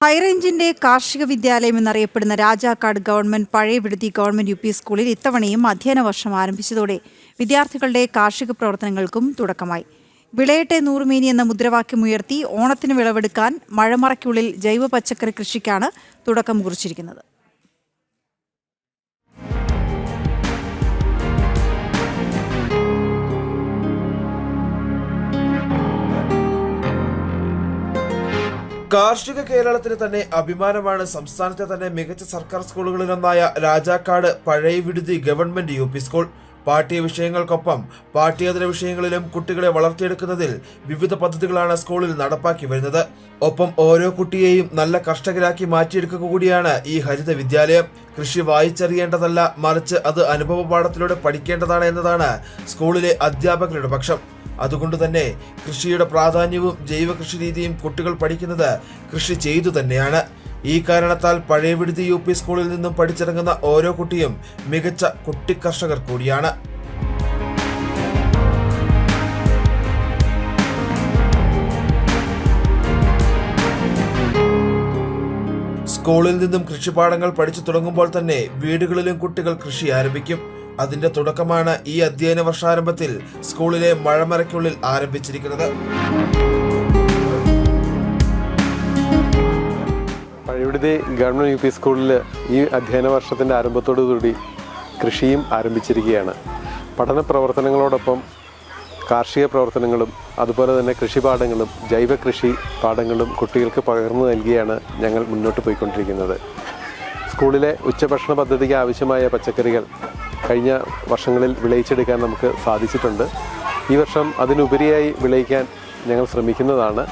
ഹൈറേഞ്ചിന്റെ കാർഷിക വിദ്യാലയം എന്നറിയപ്പെടുന്ന രാജാക്കാട് ഗവൺമെന്റ് പഴയ വിടുതി ഗവൺമെന്റ് UP സ്കൂളിൽ ഇത്തവണയും അധ്യയന വർഷം ആരംഭിച്ചതോടെ വിദ്യാർത്ഥികളുടെ കാർഷിക പ്രവർത്തനങ്ങൾക്കും തുടക്കമായി. വിളയട്ടെ നൂറുമേനി എന്ന മുദ്രാവാക്യമുയർത്തി ഓണത്തിന് വിളവെടുക്കാൻ മഴമറയ്ക്കുള്ളിൽ ജൈവ പച്ചക്കറി കൃഷിക്കാണ് തുടക്കം കുറിച്ചിരിക്കുന്നത്. കാർഷിക കേരളത്തിന് തന്നെ അഭിമാനമാണ് സംസ്ഥാനത്തെ തന്നെ മികച്ച സർക്കാർ സ്കൂളുകളിലൊന്നായ രാജാക്കാട് പഴയ വിടുതി ഗവൺമെന്റ് UP സ്കൂൾ. പാഠ്യ വിഷയങ്ങൾക്കൊപ്പം പാഠ്യേതര വിഷയങ്ങളിലും കുട്ടികളെ വളർത്തിയെടുക്കുന്നതിൽ വിവിധ പദ്ധതികളാണ് സ്കൂളിൽ നടപ്പാക്കി വരുന്നത്. ഒപ്പം ഓരോ കുട്ടിയെയും നല്ല കർഷകരാക്കി മാറ്റിയെടുക്കുക കൂടിയാണ് ഈ ഹരിത വിദ്യാലയം. കൃഷി വായിച്ചറിയേണ്ടതല്ല, മറിച്ച് അത് അനുഭവ പാഠത്തിലൂടെ പഠിക്കേണ്ടതാണ് എന്നതാണ് സ്കൂളിലെ അധ്യാപകരുടെ പക്ഷം. അതുകൊണ്ട് തന്നെ കൃഷിയുടെ പ്രാധാന്യവും ജൈവ കൃഷി രീതിയും കുട്ടികൾ പഠിക്കുന്നത് കൃഷി ചെയ്തു തന്നെയാണ്. ഈ കാരണത്താൽ പഴയ വിടുതി UP സ്കൂളിൽ നിന്നും പഠിച്ചിറങ്ങുന്ന ഓരോ കുട്ടിയും മികച്ച കുട്ടി കർഷകർ കൂടിയാണ്. സ്കൂളിൽ നിന്നും കൃഷിപാഠങ്ങൾ പഠിച്ചു തുടങ്ങുമ്പോൾ തന്നെ വീടുകളിലും കുട്ടികൾ കൃഷി ആരംഭിക്കും. അതിന്റെ തുടക്കമാണ് ഈ അധ്യയന വർഷാരംഭത്തിൽ സ്കൂളിലെ മഴമറയ്ക്കുള്ളിൽ ആരംഭിച്ചിരിക്കുന്നത്. പഴയവിടുതി ഗവൺമെന്റ് UP സ്കൂളിൽ ഈ അധ്യയന വർഷത്തിന്റെ ആരംഭത്തോടുകൂടി കൃഷിയും ആരംഭിച്ചിരിക്കുകയാണ്. പഠന പ്രവർത്തനങ്ങളോടൊപ്പം കാർഷിക പ്രവർത്തനങ്ങളും അതുപോലെ തന്നെ കൃഷിപാഠങ്ങളും ജൈവ കൃഷി പാഠങ്ങളും കുട്ടികൾക്ക് പകർന്നു നൽകിയാണ് ഞങ്ങൾ മുന്നോട്ട് പോയിക്കൊണ്ടിരിക്കുന്നത്. സ്കൂളിലെ ഉച്ചഭക്ഷണ പദ്ധതിക്ക് ആവശ്യമായ പച്ചക്കറികൾ കഴിഞ്ഞ വർഷങ്ങളിൽ വിളയിച്ചെടുക്കാൻ നമുക്ക് സാധിച്ചിട്ടുണ്ട്. ഈ വർഷം അതിനുപരിയായി വിളയിക്കാൻ ഞങ്ങൾ ശ്രമിക്കുന്നതാണ്.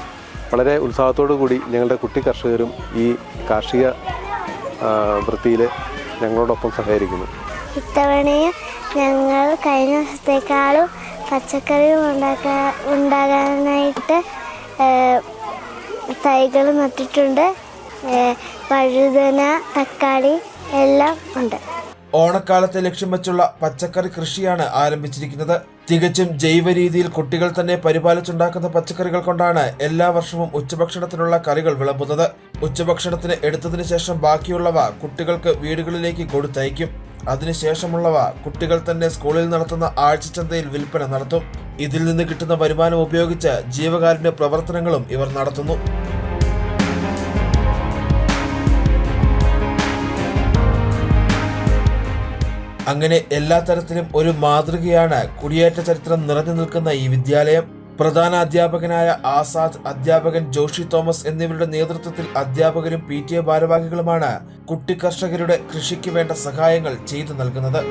വളരെ ഉത്സാഹത്തോടു കൂടി ഞങ്ങളുടെ കുട്ടി കർഷകരും ഈ കാർഷിക വൃത്തിയിൽ ഞങ്ങളോടൊപ്പം സഹകരിക്കുന്നു. ഇത്തവണയും ഞങ്ങൾ കഴിഞ്ഞ വർഷത്തേക്കാളും പച്ചക്കറി ഉണ്ടാകാനായിട്ട് തൈകൾ നട്ടിട്ടുണ്ട്. വഴുതന, തക്കാളി എല്ലാം ഉണ്ട്. ഓണക്കാലത്തെ ലക്ഷ്യം വെച്ചുള്ള പച്ചക്കറി കൃഷിയാണ് ആരംഭിച്ചിരിക്കുന്നത്. തികച്ചും ജൈവ രീതിയിൽ കുട്ടികൾ തന്നെ പരിപാലിച്ചുണ്ടാക്കുന്ന പച്ചക്കറികൾ കൊണ്ടാണ് എല്ലാ വർഷവും ഉച്ചഭക്ഷണത്തിനുള്ള കറികൾ വിളമ്പുന്നത്. ഉച്ചഭക്ഷണത്തിന് എടുത്തതിനു ശേഷം ബാക്കിയുള്ളവ കുട്ടികൾക്ക് വീടുകളിലേക്ക് കൊടുത്തയക്കും. അതിനുശേഷമുള്ളവ കുട്ടികൾ തന്നെ സ്കൂളിൽ നടത്തുന്ന ആഴ്ചച്ചന്തയിൽ വിൽപ്പന നടത്തും. ഇതിൽ നിന്ന് കിട്ടുന്ന വരുമാനം ഉപയോഗിച്ച് ജീവകാരുണ്യ പ്രവർത്തനങ്ങളും ഇവർ നടത്തുന്നു. അങ്ങനെ എല്ലാ തരത്തിലും ഒരു മാതൃകയാണ് കുടിയേറ്റ ചരിത്രം നിറഞ്ഞു നിൽക്കുന്ന ഈ വിദ്യാലയം. പ്രധാന അധ്യാപകനായ ആസാദ്, അധ്യാപകൻ ജോഷി തോമസ് എന്നിവരുടെ നേതൃത്വത്തിൽ അധ്യാപകരും PTA ഭാരവാഹികളുമാണ് കുട്ടി കർഷകരുടെ കൃഷിക്ക് വേണ്ട സഹായങ്ങൾ ചെയ്തു നൽകുന്നത്.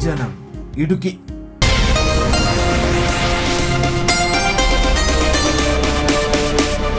ജനം, ഇടുക്കി.